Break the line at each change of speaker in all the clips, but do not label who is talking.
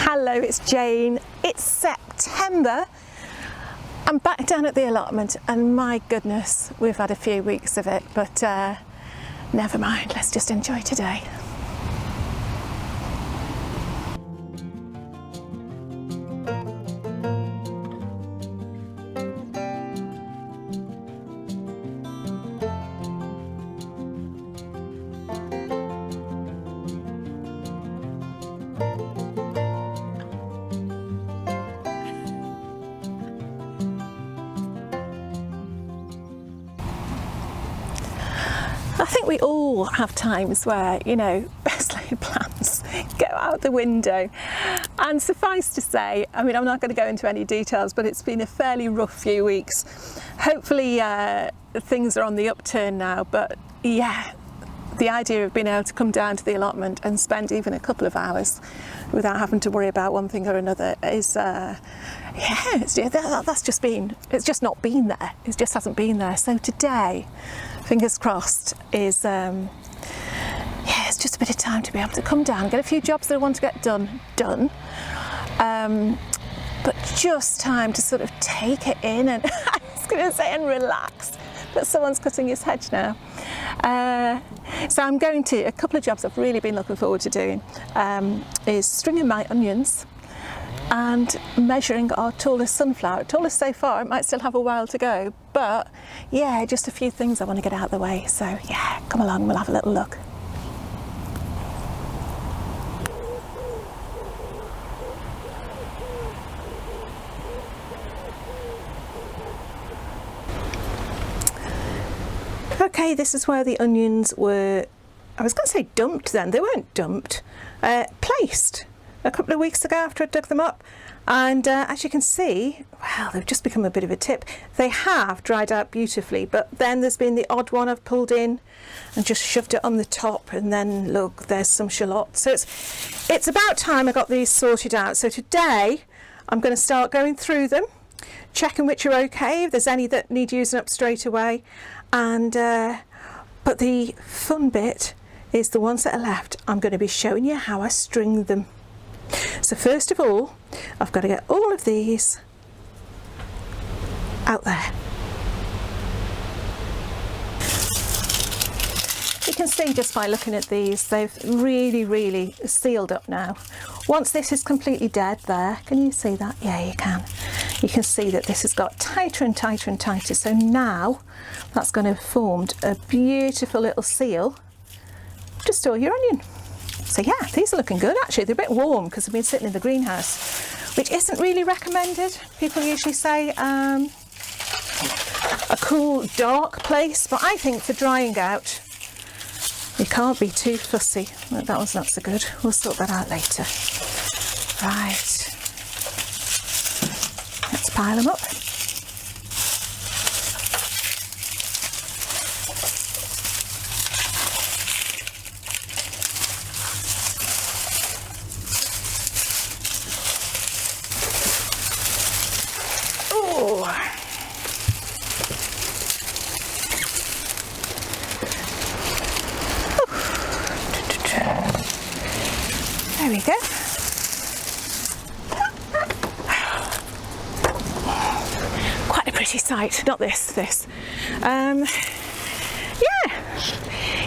Hello, it's Jane. It's September. I'm back down at the allotment and my goodness, we've had a few weeks of it, but never mind, let's just enjoy today. I think we all have times where, you know, best laid plans go out the window, and suffice to say, I mean, I'm not going to go into any details, but it's been a fairly rough few weeks. Hopefully things are on the upturn now, but yeah, the idea of being able to come down to the allotment and spend even a couple of hours without having to worry about one thing or another is that's just been, it's just not been there, it just hasn't been there. So today, fingers crossed, is it's just a bit of time to be able to come down, get a few jobs that I want to get done, but just time to sort of take it in and I was going to say and relax, but someone's cutting his hedge now. So I'm going to, a couple of jobs I've really been looking forward to doing is stringing my onions and measuring our tallest sunflower. Tallest so far, it might still have a while to go, but yeah, just a few things I want to get out of the way. So yeah, come along, we'll have a little look. Okay, this is where the onions were, I was going to say dumped then, they weren't dumped, placed a couple of weeks ago after I dug them up, and as you can see, well, they've just become a bit of a tip. They have dried out beautifully, but then there's been the odd one I've pulled in and just shoved it on the top, and then look, there's some shallots. So it's about time I got these sorted out. So today I'm going to start going through them, checking which are okay, if there's any that need using up straight away, and but the fun bit is the ones that are left. I'm going to be showing you how I string them. So first of all, I've got to get all of these out there. You can see just by looking at these, they've really sealed up now. Once this is completely dead there, can you see that? Yeah, you can. You can see that this has got tighter and tighter and tighter. So now that's going to have formed a beautiful little seal to store your onion. So yeah, these are looking good actually. They're a bit warm because they've been sitting in the greenhouse, which isn't really recommended. People usually say a cool, dark place, but I think for drying out, you can't be too fussy. That one's not so good. We'll sort that out later. Right. Let's pile them up. There we go. Quite a pretty sight, not this. Yeah,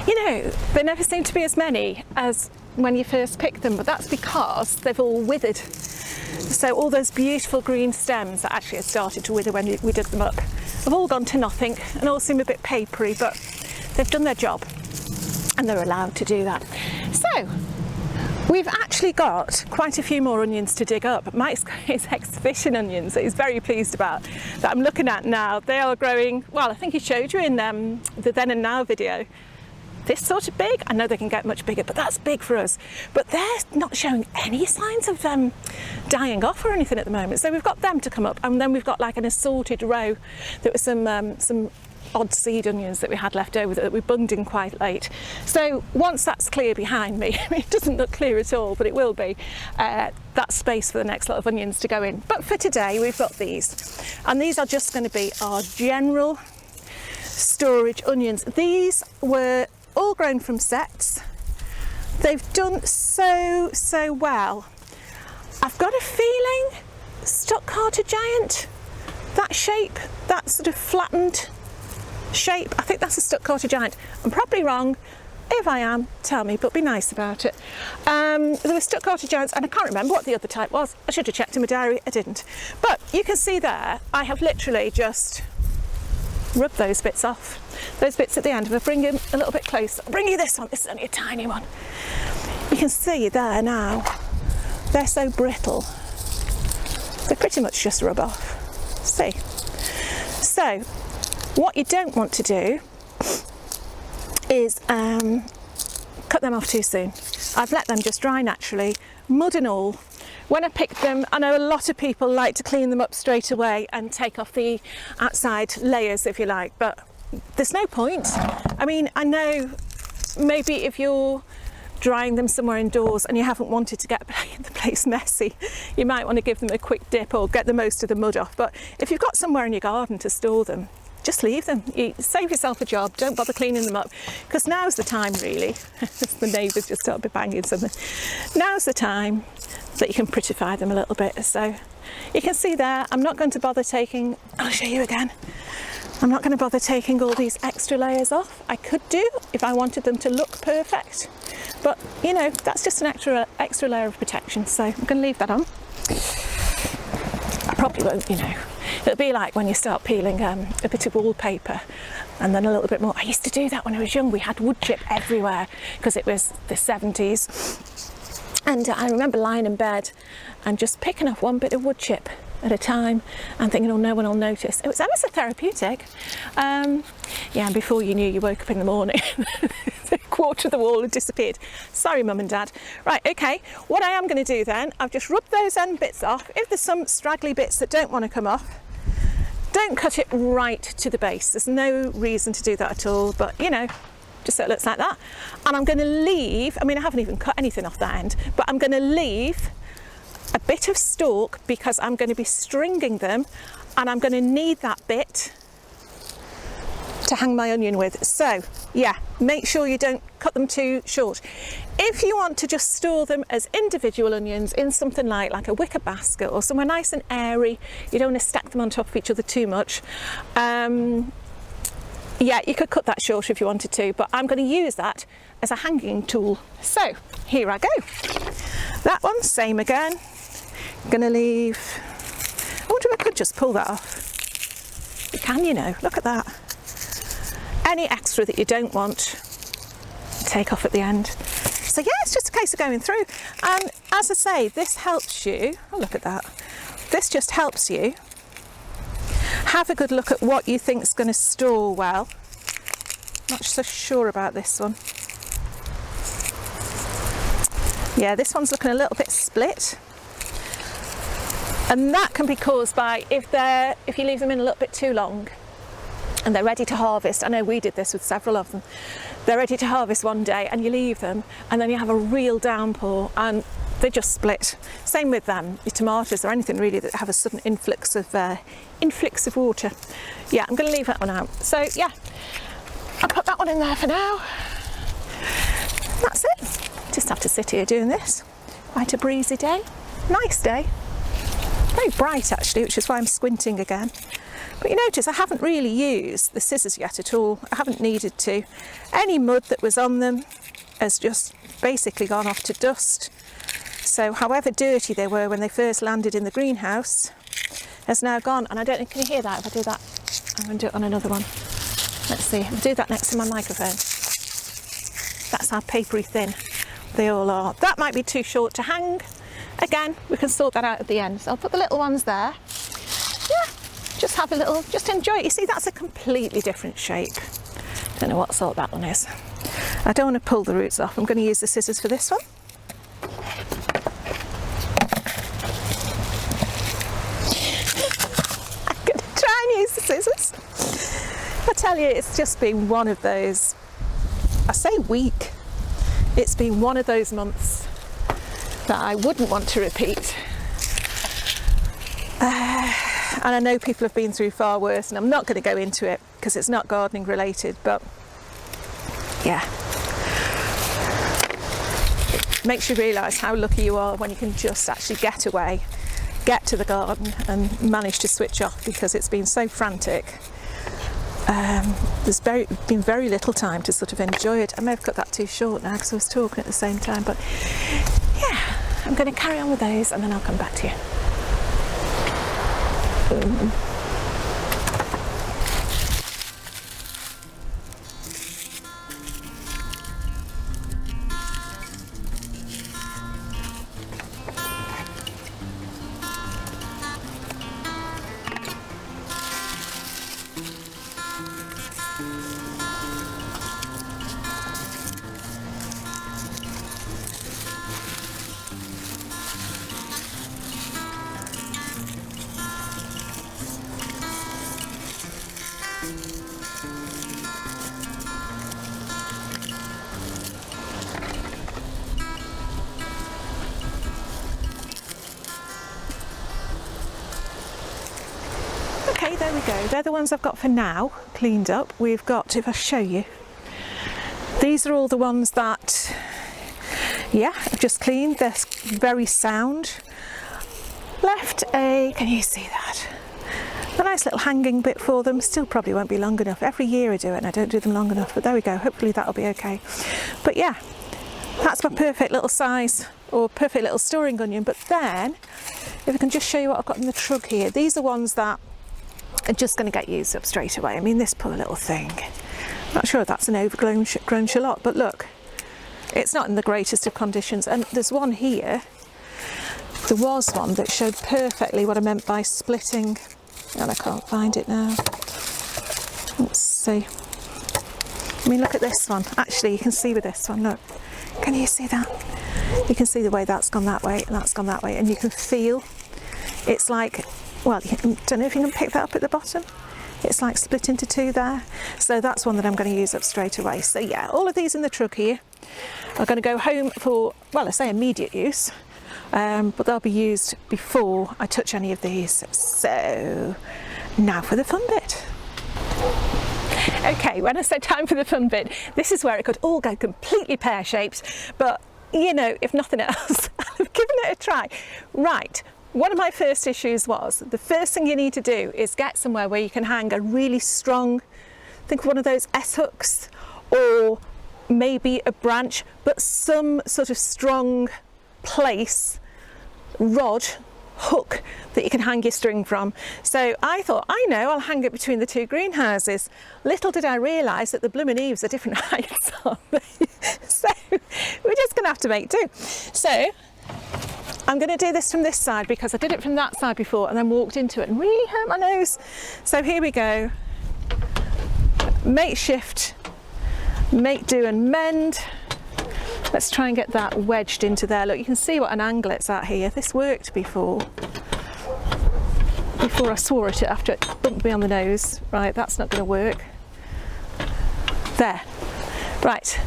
you know, there never seem to be as many as when you first pick them, but that's because they've all withered. So all those beautiful green stems that actually had started to wither when we dug them up have all gone to nothing and all seem a bit papery, but they've done their job and they're allowed to do that. So we've actually got quite a few more onions to dig up. Mike's got his exhibition onions that he's very pleased about, that I'm looking at now. They are growing, well, I think he showed you in the then and now video, this sort of big. I know they can get much bigger, but that's big for us. But they're not showing any signs of dying off or anything at the moment. So we've got them to come up, and then we've got like an assorted row. There was some odd seed onions that we had left over that we bunged in quite late. So once that's clear behind me, I mean, it doesn't look clear at all, but it will be, that's space for the next lot of onions to go in. But for today we've got these, and these are just going to be our general storage onions. These were all grown from sets. They've done so well. I've a feeling staccato giant, that shape, that sort of flattened shape, I think that's a staccato giant. I'm probably wrong. If I am, tell me, but be nice about it. There were staccato giants, and I can't remember what the other type was. I should have checked in my diary, I didn't. But you can see there, I have literally just rubbed those bits off. Those bits at the end. If I bring them a little bit closer, I'll bring you this one. This is only a tiny one. You can see there now, they're so brittle. They pretty much just rub off. See? So, what you don't want to do is cut them off too soon. I've let them just dry naturally, mud and all. When I picked them, I know a lot of people like to clean them up straight away and take off the outside layers, if you like, but there's no point. I mean, I know maybe if you're drying them somewhere indoors and you haven't wanted to get the place messy, you might want to give them a quick dip or get the most of the mud off. But if you've got somewhere in your garden to store them, just leave them. You save yourself a job, don't bother cleaning them up, because now's the time really. The neighbours just started banging something. Now's the time that you can prettify them a little bit. So you can see there, I'm not going to bother taking, I'll show you again, I'm not going to bother taking all these extra layers off. I could do if I wanted them to look perfect, but you know, that's just an extra layer of protection, so I'm going to leave that on. I probably won't, you know. It'll be like when you start peeling a bit of wallpaper and then a little bit more. I used to do that when I was young. We had wood chip everywhere because it was the 70s. And I remember lying in bed and just picking off one bit of wood chip at a time and thinking, oh, no one will notice. It was ever so therapeutic. Yeah, and before you knew, you woke up in the morning, a quarter of the wall had disappeared. Sorry, Mum and Dad. Right, okay, what I am going to do then, I've just rubbed those end bits off. If there's some straggly bits that don't want to come off, don't cut it right to the base. There's no reason to do that at all, but you know, just so it looks like that. And I'm going to leave, I mean, I haven't even cut anything off that end, but I'm going to leave a bit of stalk because I'm going to be stringing them and I'm going to need that bit to hang my onion with. So yeah, make sure you don't cut them too short. If you want to just store them as individual onions in something like a wicker basket or somewhere nice and airy, you don't want to stack them on top of each other too much, yeah, you could cut that short if you wanted to, but I'm going to use that as a hanging tool. So here I go. That one, same again. I'm going to leave, I wonder if I could just pull that off. You can, you know, look at that. Any extra that you don't want, take off at the end. So yeah, it's just a case of going through. And as I say, this helps you, oh look at that, this just helps you have a good look at what you think is going to store well. Not so sure about this one. Yeah, this one's looking a little bit split. And that can be caused by if you leave them in a little bit too long and they're ready to harvest. I know we did this with several of them. They're ready to harvest one day and you leave them and then you have a real downpour and they just split. Same with your tomatoes or anything really that have a sudden influx of water. Yeah, I'm going to leave that one out. So yeah, I'll put that one in there for now. That's it. Just have to sit here doing this. Quite a breezy day. Nice day. Very bright actually, which is why I'm squinting again. But you notice I haven't really used the scissors yet at all. I haven't needed to. Any mud that was on them has just basically gone off to dust. So however dirty they were when they first landed in the greenhouse has now gone. And I don't know, can you hear that? If I do that, I'm going to do it on another one. Let's see, I'll do that next to my microphone. That's how papery thin they all are. That might be too short to hang. Again, we can sort that out at the end. So I'll put the little ones there. Yeah, just have a little, just enjoy it. You see, that's a completely different shape. Don't know what sort that one is. I don't want to pull the roots off. I'm going to use the scissors for this one. I'm going to try and use the scissors. I tell you, it's just been one of those, I say week, it's been one of those months that I wouldn't want to repeat. And I know people have been through far worse, and I'm not going to go into it because it's not gardening related, but yeah. makes you realise how lucky you are when you can just actually get away, get to the garden and manage to switch off, because it's been so frantic. There's been very little time to sort of enjoy it. I may have cut that too short now because I was talking at the same time, but yeah, I'm going to carry on with those and then I'll come back to you. Okay, there we go. They're the ones I've got for now, cleaned up. We've got, if I show you, these are all the ones that, yeah, I've just cleaned. They're very sound. Left a, can you see that? A nice little hanging bit for them. Still probably won't be long enough. Every year I do it and I don't do them long enough, but there we go. Hopefully that'll be okay. But yeah, that's my perfect little size, or perfect little storing onion. But then, if I can just show you what I've got in the trug here, these are ones that are just going to get used up straight away. I mean, this poor little thing. Not sure if that's an overgrown shallot, but look, it's not in the greatest of conditions. And there's one here, there was one that showed perfectly what I meant by splitting, and I can't find it now. Let's see. I mean, look at this one. Actually, you can see with this one, look. Can you see that? You can see the way that's gone that way and that's gone that way, and you can feel it's like, well, I don't know if you can pick that up at the bottom. It's like split into two there. So that's one that I'm going to use up straight away. So yeah, all of these in the truck here are going to go home for, well, I say immediate use, but they'll be used before I touch any of these. So now for the fun bit. Okay, when I say time for the fun bit, this is where it could all go completely pear-shaped, but you know, if nothing else, I've given it a try. Right. One of my first issues was, the first thing you need to do is get somewhere where you can hang a really strong, think of one of those S-hooks, or maybe a branch, but some sort of strong place, rod, hook that you can hang your string from. So I thought, I know, I'll hang it between the two greenhouses. Little did I realise that the blooming eaves are different heights on me. So we're just going to have to make do. So I'm going to do this from this side because I did it from that side before and then walked into it and really hurt my nose. So here we go. Makeshift, make do and mend. Let's try and get that wedged into there. Look, you can see what an angle it's at here. This worked before I swore at it after it bumped me on the nose. Right, that's not going to work. There. Right.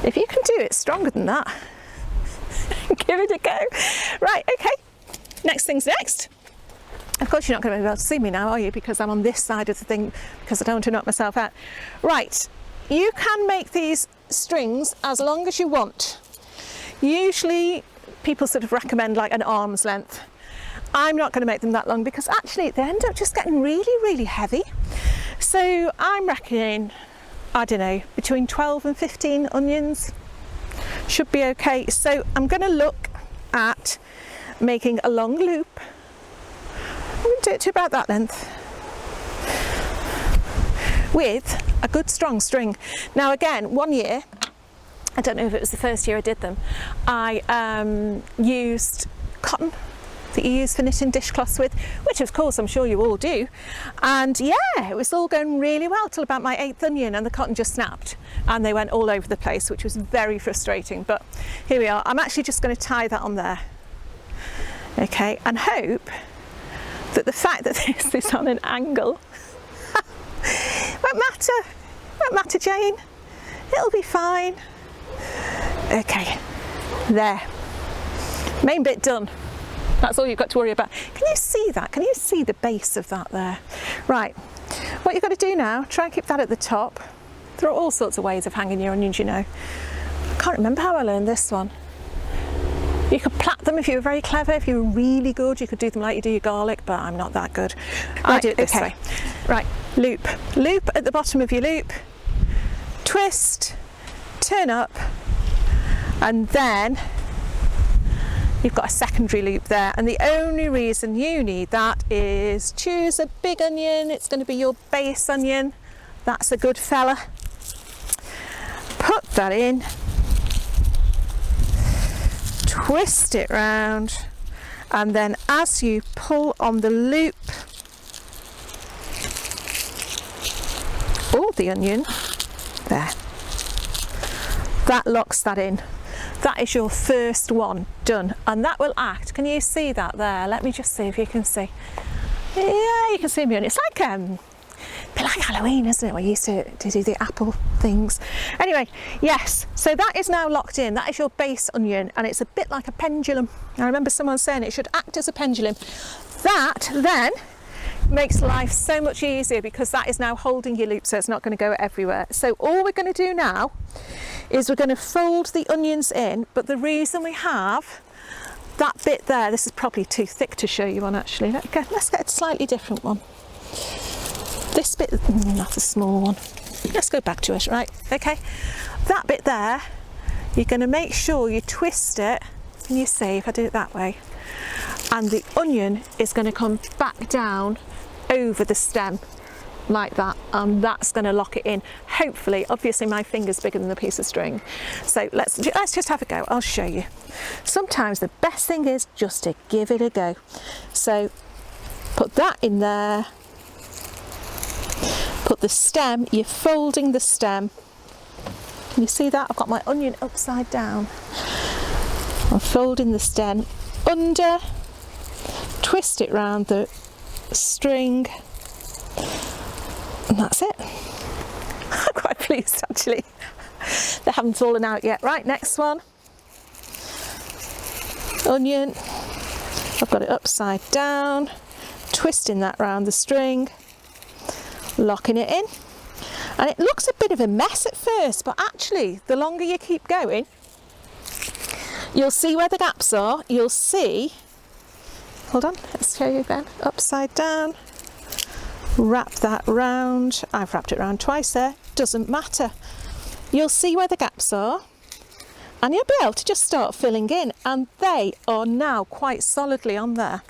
If you can do it stronger than that, give it a go. Right, okay. Next thing's next. Of course you're not going to be able to see me now, are you? Because I'm on this side of the thing, because I don't want to knock myself out. Right. You can make these strings as long as you want. Usually people sort of recommend like an arm's length. I'm not going to make them that long because actually they end up just getting really, really heavy. So I'm reckoning, I don't know, between 12 and 15 onions should be okay. So I'm going to look at making a long loop. I'm going to do it to about that length, with a good strong string. Now again, one year, I don't know if it was the first year I did them, I used cotton that you use for knitting dishcloths with, which of course I'm sure you all do, and yeah, it was all going really well till about my 8th onion and the cotton just snapped and they went all over the place, which was very frustrating. But here we are. I'm actually just going to tie that on there, okay, and hope that the fact that this is on an angle won't matter, Jane. It'll be fine. Okay, there. Main bit done. That's all you've got to worry about. Can you see that? Can you see the base of that there? Right, what you've got to do now, try and keep that at the top. There are all sorts of ways of hanging your onions, you know. I can't remember how I learned this one. You could plait them if you were very clever. If you were really good, you could do them like you do your garlic, but I'm not that good. I do it this way. Right, loop. Loop at the bottom of your loop, twist, turn up, and then you've got a secondary loop there. And the only reason you need that is choose a big onion. It's going to be your base onion. That's a good fella. Put that in. Twist it round, and then as you pull on the loop, the onion there, that locks that in. That is your first one done, and that will act. Can you see that there? Let me just see if you can see. Yeah, you can see me on. It's like a bit like Halloween, isn't it? We used to do the apple things. Anyway, yes, so that is now locked in. That is your base onion, and it's a bit like a pendulum. I remember someone saying it should act as a pendulum. That then makes life so much easier because that is now holding your loop, so it's not going to go everywhere. So all we're going to do now is we're going to fold the onions in, but the reason we have that bit there, this is probably too thick to show you on actually. Let's get a slightly different one. This bit, that's a small one. Let's go back to it, right? Okay, that bit there, you're going to make sure you twist it. Can you see if I do it that way? And the onion is going to come back down over the stem like that, and that's going to lock it in. Hopefully, obviously my finger's bigger than the piece of string, so let's just have a go. I'll show you. Sometimes the best thing is just to give it a go. So put that in there. Put the stem, you're folding the stem. Can you see that? I've got my onion upside down. I'm folding the stem under, twist it round the string, and that's it. I'm quite pleased actually. They haven't fallen out yet. Right, next one. Onion. I've got it upside down, twisting that round the string, locking it in. And it looks a bit of a mess at first, but actually the longer you keep going, you'll see where the gaps are. You'll see, hold on, let's show you again. Upside down, wrap that round. I've wrapped it round twice there, doesn't matter. You'll see where the gaps are, and you'll be able to just start filling in, and they are now quite solidly on there.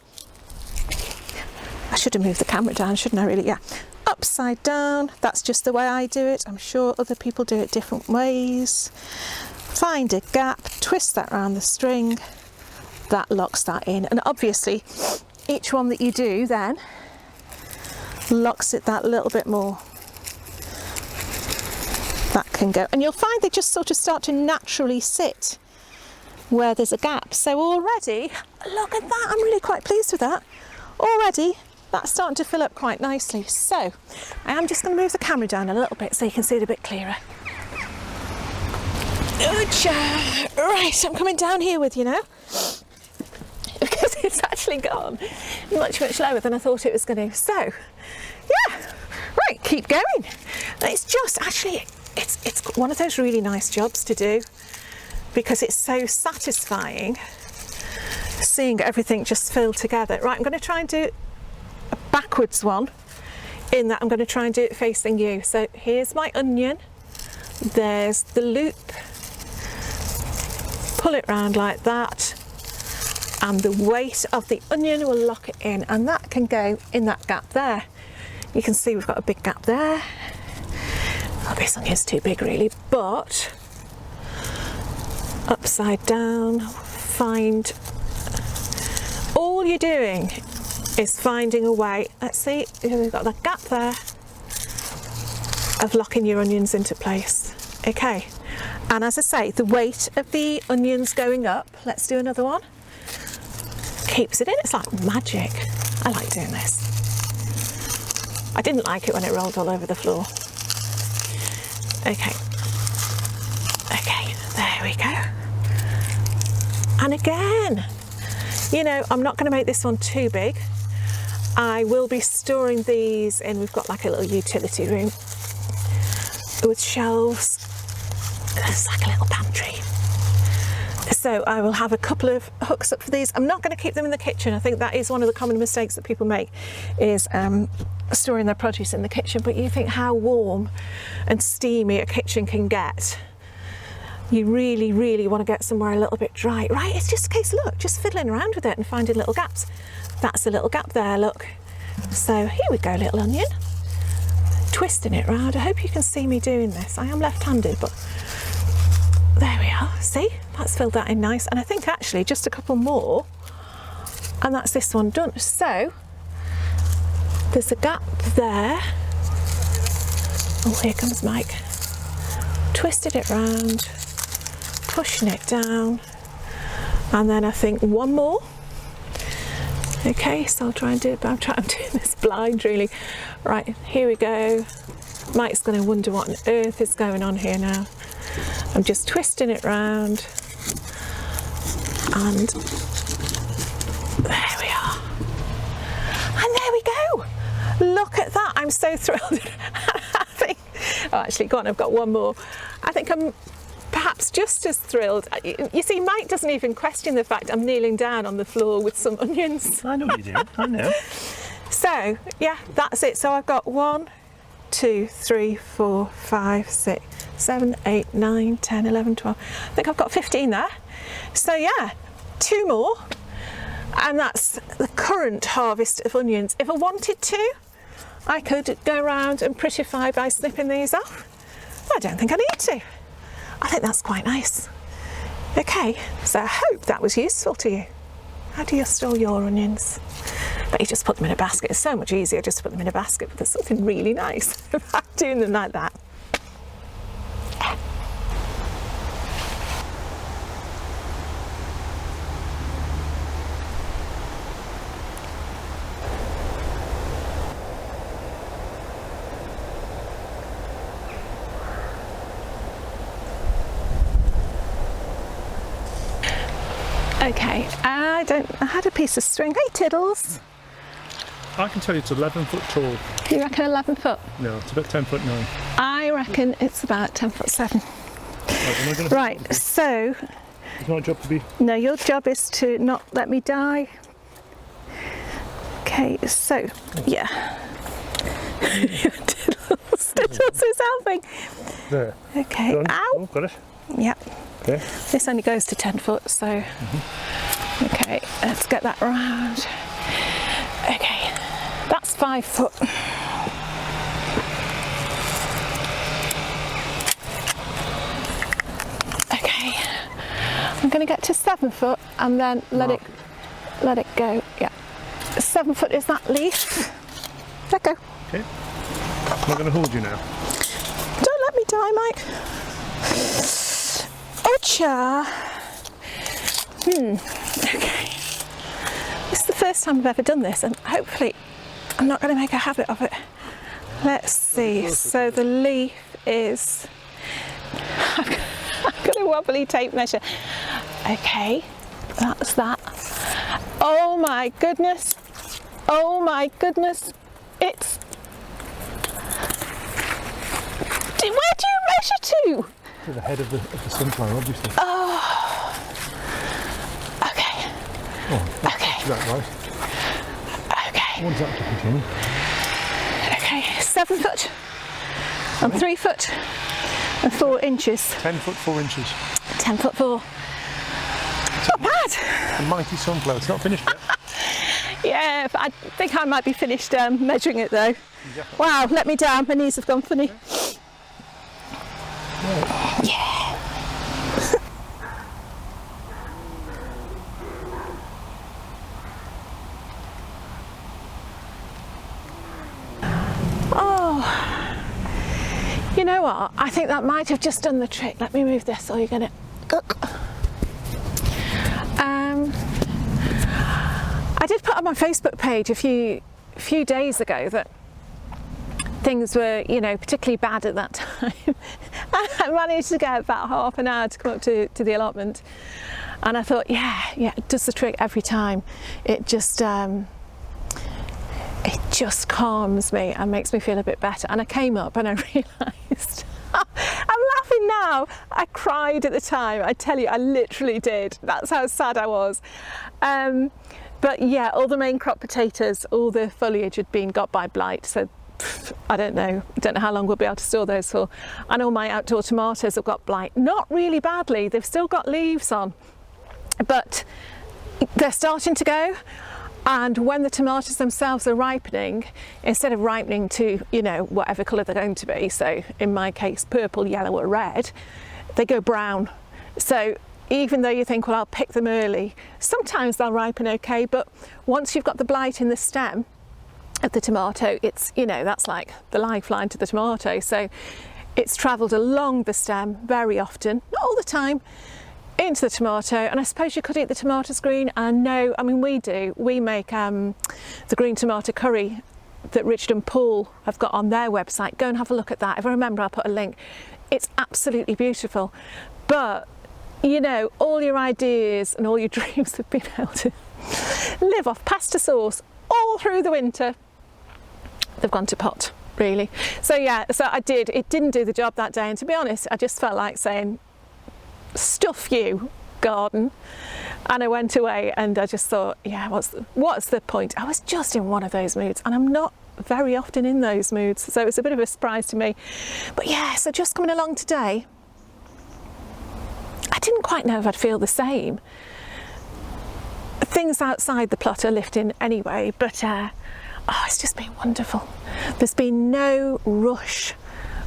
I should have moved the camera down, shouldn't I really? Yeah. Upside down, that's just the way I do it. I'm sure other people do it different ways. Find a gap, twist that around the string, that locks that in, and obviously each one that you do then locks it that little bit more. That can go, and you'll find they just sort of start to naturally sit where there's a gap. So already, look at that, I'm really quite pleased with that. Already that's starting to fill up quite nicely. So I am just going to move the camera down a little bit so you can see it a bit clearer. Right, I'm coming down here with you now because it's actually gone much lower than I thought it was going to. So yeah, right, keep going. It's just actually it's one of those really nice jobs to do because it's so satisfying seeing everything just fill together. Right, I'm going to try and do a backwards one in that I'm going to try and do it facing you. So here's my onion, there's the loop, pull it round like that, and the weight of the onion will lock it in, and that can go in that gap there. You can see we've got a big gap there. Oh, this onion's too big really, but upside down, find, all you're doing is finding a way. Let's see, we've got that gap there of locking your onions into place. Okay, and as I say, the weight of the onions going up, let's do another one, keeps it in. It's like magic. I like doing this. I didn't like it when it rolled all over the floor. Okay, there we go. And again, you know, I'm not going to make this one too big. I will be storing these in, we've got like a little utility room. with shelves. It's like a little pantry. So I will have a couple of hooks up for these. I'm not going to keep them in the kitchen. I think that is one of the common mistakes that people make, is storing their produce in the kitchen. But you think how warm and steamy a kitchen can get. You really, really want to get somewhere a little bit dry, right? It's just a case, look, just fiddling around with it and finding little gaps. That's a little gap there, look. So here we go, little onion. Twisting it round. I hope you can see me doing this. I am left-handed, but there we are. See, that's filled that in nice. And I think actually just a couple more, and that's this one done. So there's a gap there. Oh, here comes Mike. Twisted it round, pushing it down, and then I think one more. Okay, so I'll try and do it, but I'm doing this blind really. Right, here we go. Mike's going to wonder what on earth is going on here now. I'm just twisting it round, and there we are. And there we go. Look at that, I'm so thrilled. I think, oh actually, go on, I've got one more. I think I'm perhaps just as thrilled. You see, Mike doesn't even question the fact I'm kneeling down on the floor with some onions.
I know what you're doing, I know.
So, yeah, that's it. So I've got 1, 2, 3, 4, 5, 6, 7, 8, 9, 10, 11, 12. I think I've got 15 there. So yeah, 2 more. And that's the current harvest of onions. If I wanted to, I could go around and prettify by snipping these off. I don't think I need to. I think that's quite nice. Okay, so I hope that was useful to you. How do you store your onions? But you just put them in a basket. It's so much easier just to put them in a basket, but there's something really nice about doing them like that. Okay, I had a piece of string. Hey Tiddles!
I can tell you it's 11 foot tall.
You reckon 11 foot?
No, it's about 10 foot 9.
I reckon it's about 10 foot 7. Right, so...
It's my job to be...
No, your job is to not let me die. Okay, so, yeah. Tiddles is helping.
There.
Okay,
Done.
ow!
Oh, got it.
Yep.
Okay.
This only goes to 10 foot, so... Okay, let's get that round. Okay, that's 5 foot. Okay, I'm going to get to 7 foot and then let it go. Yeah, 7 foot is that leaf. Let go.
Okay. I'm not going to hold you now.
Don't let me die, Mike. Ocha. Okay. This is the first time I've ever done this, and hopefully I'm not going to make a habit of it. Let's see. So the leaf is... I've got a wobbly tape measure. Okay, that's that. Oh my goodness. Oh my goodness. It's... Where do you measure to?
To the head of the sunflower, obviously.
Oh. Okay.
Oh,
Okay.
is that right?
Okay.
What does that have to continue?
Okay, 7 foot and 3 foot and 4 inches.
10 foot 4 inches.
10 foot 4. Not bad.
A mighty sunflower. It's not finished yet.
Yeah, but I think I might be finished measuring it though.
Yeah.
Wow, let me down. My knees have gone funny.
Right.
Yeah. Oh, you know what? I think that might have just done the trick. Let me move this, or you're gonna. I did put on my Facebook page a few days ago that things were, you know, particularly bad at that time. I managed to get about half an hour to come up to the allotment, and I thought, yeah, it does the trick every time. It just calms me and makes me feel a bit better. And I came up and I realised now. I cried at the time. I tell you, I literally did. That's how sad I was. But yeah, all the main crop potatoes, all the foliage had been got by blight. So I don't know how long we'll be able to store those for. And all my outdoor tomatoes have got blight. Not really badly. They've still got leaves on, but they're starting to go. And when the tomatoes themselves are ripening, instead of ripening to, you know, whatever colour they're going to be, so in my case purple, yellow or red, they go brown. So even though you think, well, I'll pick them early, sometimes they'll ripen okay, but once you've got the blight in the stem of the tomato, it's, you know, that's like the lifeline to the tomato. So it's travelled along the stem very often, not all the time, into the tomato. And I suppose you could eat the tomatoes green. And no, I mean, we make the green tomato curry that Richard and Paul have got on their website. Go and have a look at that. If I remember, I'll put a link. It's absolutely beautiful. But you know, all your ideas and all your dreams have been able to live off pasta sauce all through the winter. They've gone to pot, really. So yeah, so it didn't do the job that day. And to be honest, I just felt like saying, stuff you, garden. And I went away and I just thought, yeah, what's the point? I was just in one of those moods, and I'm not very often in those moods. So it was a bit of a surprise to me. But yeah, so just coming along today, I didn't quite know if I'd feel the same. Things outside the plot are lifting anyway, but it's just been wonderful. There's been no rush.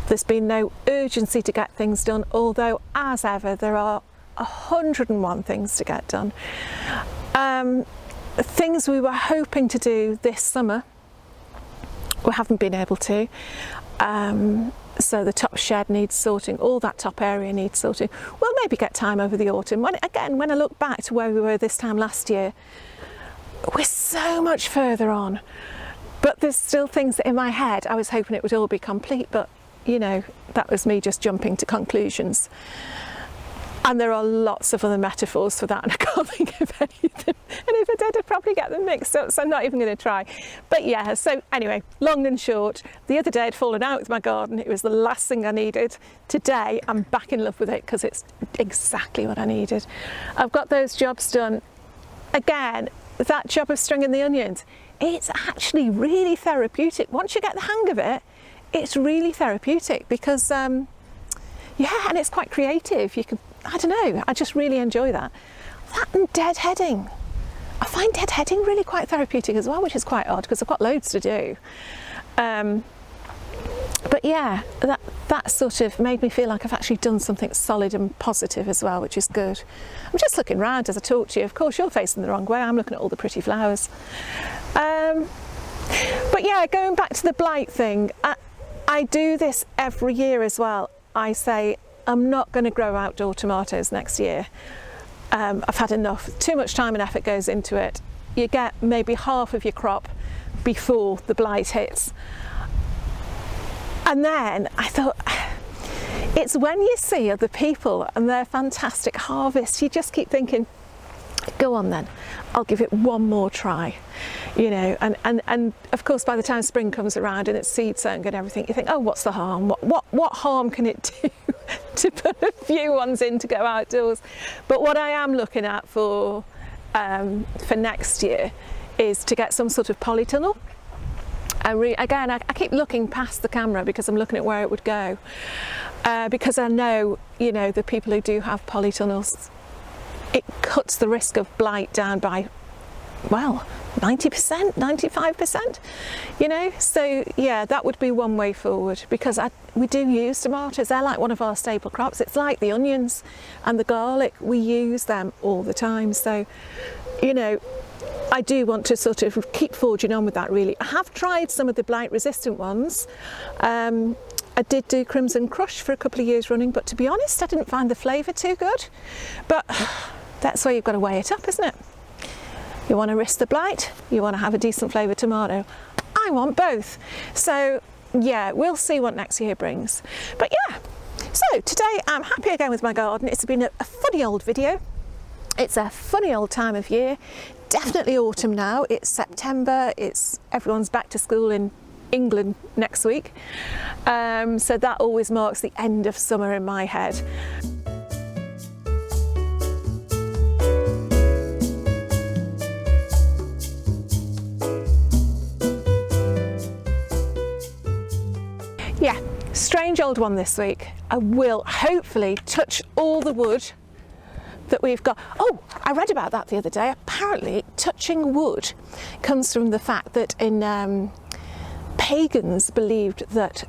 There's been no urgency to get things done, although as ever there are 101 things to get done. Things we were hoping to do this summer, we haven't been able to. So the top shed needs sorting, all that top area needs sorting. We'll maybe get time over the autumn. When I look back to where we were this time last year, we're so much further on. But there's still things that in my head, I was hoping it would all be complete, but you know, that was me just jumping to conclusions. And there are lots of other metaphors for that, and I can't think of any of them. And if I did, I'd probably get them mixed up, so I'm not even going to try. But yeah, so anyway, long and short, the other day I'd fallen out with my garden. It was the last thing I needed. Today, I'm back in love with it because it's exactly what I needed. I've got those jobs done. Again, that job of stringing the onions, it's actually really therapeutic. Once you get the hang of it, it's really therapeutic because, yeah, and it's quite creative. You can, I don't know, I just really enjoy that. That and deadheading. I find deadheading really quite therapeutic as well, which is quite odd because I've got loads to do. But yeah, that sort of made me feel like I've actually done something solid and positive as well, which is good. I'm just looking round as I talk to you. Of course, you're facing the wrong way. I'm looking at all the pretty flowers. But yeah, going back to the blight thing, I do this every year as well. I say, I'm not going to grow outdoor tomatoes next year. I've had enough. Too much time and effort goes into it. You get maybe half of your crop before the blight hits. And then I thought, it's when you see other people and their fantastic harvest, you just keep thinking, go on then, I'll give it one more try, you know. And of course, by the time spring comes around and it's seed sown and everything, you think, oh, what's the harm? What harm can it do to put a few ones in to go outdoors? But what I am looking at for next year is to get some sort of polytunnel. Again, I keep looking past the camera because I'm looking at where it would go, because I know, you know, the people who do have polytunnels, it cuts the risk of blight down by, well, 90%, 95%, you know. So yeah, that would be one way forward, because we do use tomatoes. They're like one of our staple crops. It's like the onions and the garlic. We use them all the time. So, you know, I do want to sort of keep forging on with that, really. I have tried some of the blight resistant ones. I did do Crimson Crush for a couple of years running, but to be honest, I didn't find the flavour too good. But that's where you've got to weigh it up, isn't it? You want to risk the blight, you want to have a decent flavoured tomato. I want both. So yeah, we'll see what next year brings. But yeah, so today I'm happy again with my garden. It's been a funny old video. It's a funny old time of year. Definitely autumn now. It's September. Everyone's back to school in England next week. So that always marks the end of summer in my head. Yeah, strange old one this week. I will hopefully touch all the wood that we've got. Oh, I read about that the other day. Apparently touching wood comes from the fact that in pagans believed that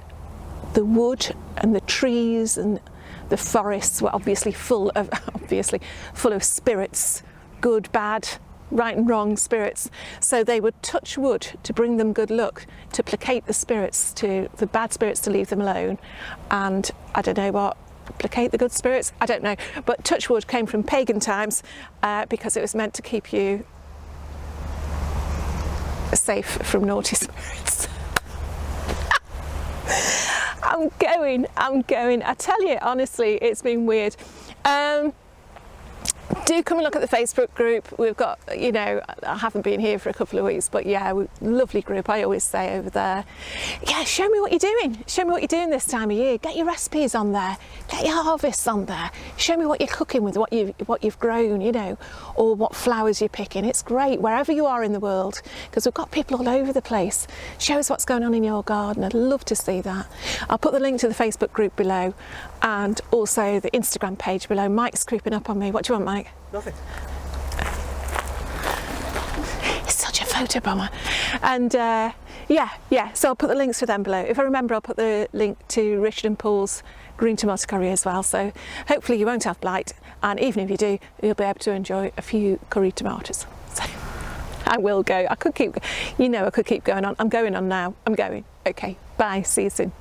the wood and the trees and the forests were obviously full of spirits, good, bad, right and wrong spirits. So they would touch wood to bring them good luck, to placate the spirits, to the bad spirits to leave them alone, and I don't know what, placate the good spirits, I don't know, but touch wood came from pagan times because it was meant to keep you safe from naughty spirits. I'm going. I tell you, honestly, it's been weird. Do come and look at the Facebook group. We've got, you know, I haven't been here for a couple of weeks, but yeah, lovely group, I always say over there. Yeah, show me what you're doing. Show me what you're doing this time of year. Get your recipes on there. Get your harvests on there. Show me what you're cooking with, what you've grown, you know, or what flowers you're picking. It's great wherever you are in the world, because we've got people all over the place. Show us what's going on in your garden. I'd love to see that. I'll put the link to the Facebook group below and also the Instagram page below. Mike's creeping up on me. What do you want, Mike?
Nothing.
It's such a photo bomber. And yeah, so I'll put the links for them below. If I remember, I'll put the link to Richard and Paul's green tomato curry as well. So hopefully you won't have blight, and even if you do, you'll be able to enjoy a few curried tomatoes. So I will go. I could keep, you know, I could keep going on. I'm going on now. I'm going. Okay, bye. See you soon.